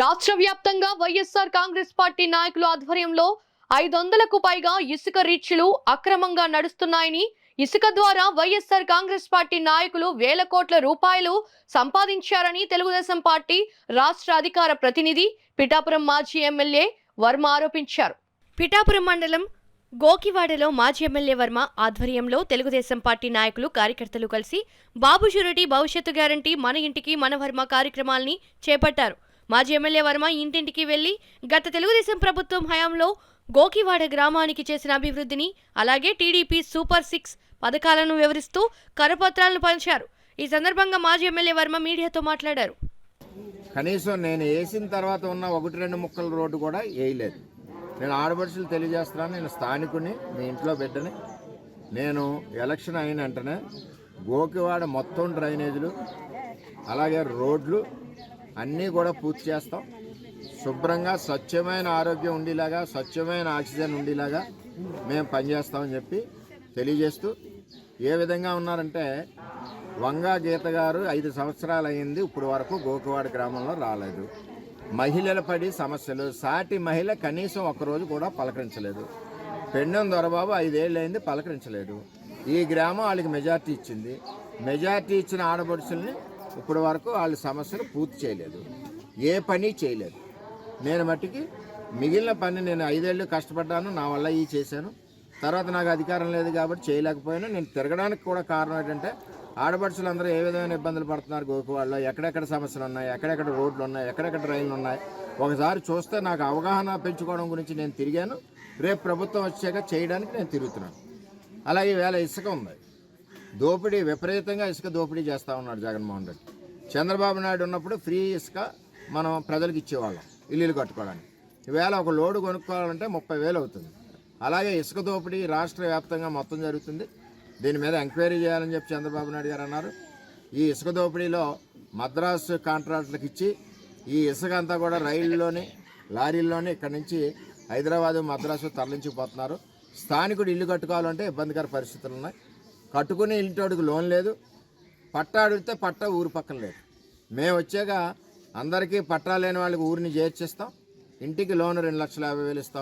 రాష్ట్ర వ్యాప్తంగా వైఎస్ఆర్ కాంగ్రెస్ పార్టీ నాయకుల ఆధ్వర్యంలో 500కు పైగా ఇసుక రీచ్లు అక్రమంగా నడుస్తున్నాయని, ఇసుక ద్వారా వైఎస్ఆర్ కాంగ్రెస్ పార్టీ నాయకులు వేల కోట్ల రూపాయలు సంపాదించారని తెలుగుదేశం పార్టీ రాష్ట్ర అధికార ప్రతినిధి పిఠాపురం మాజీ ఎమ్మెల్యే వర్మ ఆరోపించారు. పిఠాపురం మండలం గోకివాడలో మాజీ ఎమ్మెల్యే వర్మ ఆధ్వర్యంలో తెలుగుదేశం పార్టీ నాయకులు కార్యకర్తలు కలిసి బాబు షూరిటీ భవిష్యత్తు గ్యారంటీ మన ఇంటికి మన వర్మ కార్యక్రమాల్ని చేపట్టారు. మాజీ ఎమ్మెల్యే వర్మ ఇంటింటికి వెళ్లి గత తెలుగుదేశం ప్రభుత్వం హయాంలో గోకివాడ గ్రామానికి చేసిన అభివృద్ధిని, అలాగే టీడీపీ సూపర్ 6 పథకాలను వివరిస్తూ కరపత్రాలను పంచారు. ఈ సందర్భంగా మాజీ ఎమ్మెల్యే వర్మ మీడియాతో మాట్లాడారు. కనీసం నేను వేసిన తర్వాత ఉన్న 1-2 ముక్కల రోడ్డు కూడా వేయలేదు. నేను ఆడపడుచులు తెలియజేస్తున్నాను, నేను స్థానికుని, మీ ఇంట్లో బిడ్డని. నేను ఎలక్షన్ అయిన వెంటనే గోకివాడ మొత్తం డ్రైనేజీలు అలాగే రోడ్లు అన్నీ కూడా పూర్తి చేస్తాం. శుభ్రంగా స్వచ్ఛమైన ఆరోగ్యం ఉండేలాగా, స్వచ్ఛమైన ఆక్సిజన్ ఉండేలాగా మేము పనిచేస్తామని చెప్పి తెలియజేస్తూ, ఏ విధంగా ఉన్నారంటే వంగా గీత గారు 5 సంవత్సరాలు అయింది, ఇప్పుడు వరకు గోకివాడ గ్రామంలో రాలేదు. మహిళల పడి సమస్యలు, సాటి మహిళ కనీసం ఒక్కరోజు కూడా పలకరించలేదు. పెండెం దొరబాబు 5 ఏళ్ళు అయింది, పలకరించలేదు. ఈ గ్రామం వాళ్ళకి మెజార్టీ ఇచ్చింది. మెజార్టీ ఇచ్చిన ఆడపడుచుల్ని ఇప్పుడు వరకు వాళ్ళ సమస్యలు పూర్తి చేయలేదు, ఏ పని చేయలేదు. నేను మట్టికి మిగిలిన పని నేను 5 ఏళ్ళు కష్టపడ్డాను, నా వల్ల ఈ చేశాను. తర్వాత నాకు అధికారం లేదు కాబట్టి చేయలేకపోయాను. నేను తిరగడానికి కూడా కారణం ఏంటంటే ఆడపడుచులందరూ ఏ విధమైన ఇబ్బందులు పడుతున్నారు గోకువాడలో, ఎక్కడెక్కడ సమస్యలు ఉన్నాయి, ఎక్కడెక్కడ రోడ్లు ఉన్నాయి, ఎక్కడెక్కడ రైళ్లు ఉన్నాయి, ఒకసారి చూస్తే నాకు అవగాహన పెంచుకోవడం గురించి నేను తిరిగాను. రేపు ప్రభుత్వం వచ్చాక చేయడానికి నేను తిరుగుతున్నాను. అలాగే వేళ ఇసుక ఉంది, దోపిడీ విపరీతంగా ఇసుక దోపిడీ చేస్తూ ఉన్నాడు జగన్మోహన్ రెడ్డి. చంద్రబాబు నాయుడు ఉన్నప్పుడు ఫ్రీ ఇసుక మనం ప్రజలకు ఇచ్చేవాళ్ళం ఇల్లు కట్టుకోవడానికి. ఈవేళ ఒక లోడు కొనుక్కోవాలంటే 30,000 అవుతుంది. అలాగే ఇసుక దోపిడీ రాష్ట్ర వ్యాప్తంగా మొత్తం జరుగుతుంది. దీని మీద ఎంక్వైరీ చేయాలని చెప్పి చంద్రబాబు నాయుడు గారు అన్నారు. ఈ ఇసుక దోపిడీలో మద్రాసు కాంట్రాక్టులకు ఇచ్చి ఈ ఇసుక అంతా కూడా రైళ్లలోని, లారీల్లోని ఇక్కడి నుంచి హైదరాబాదు, మద్రాసు తరలించిపోతున్నారు. స్థానికుడు ఇల్లు కట్టుకోవాలంటే ఇబ్బందికర పరిస్థితులు ఉన్నాయి. కట్టుకునే ఇంటోడికి లోన్ లేదు, పట్టా అడిగితే పట్టా ఊరు పక్కన లేదు. మేము వచ్చాక అందరికీ పట్టా లేని వాళ్ళకి ఊరిని చేర్చిస్తాం, ఇంటికి లోన్ 2,50,000 ఇస్తాం.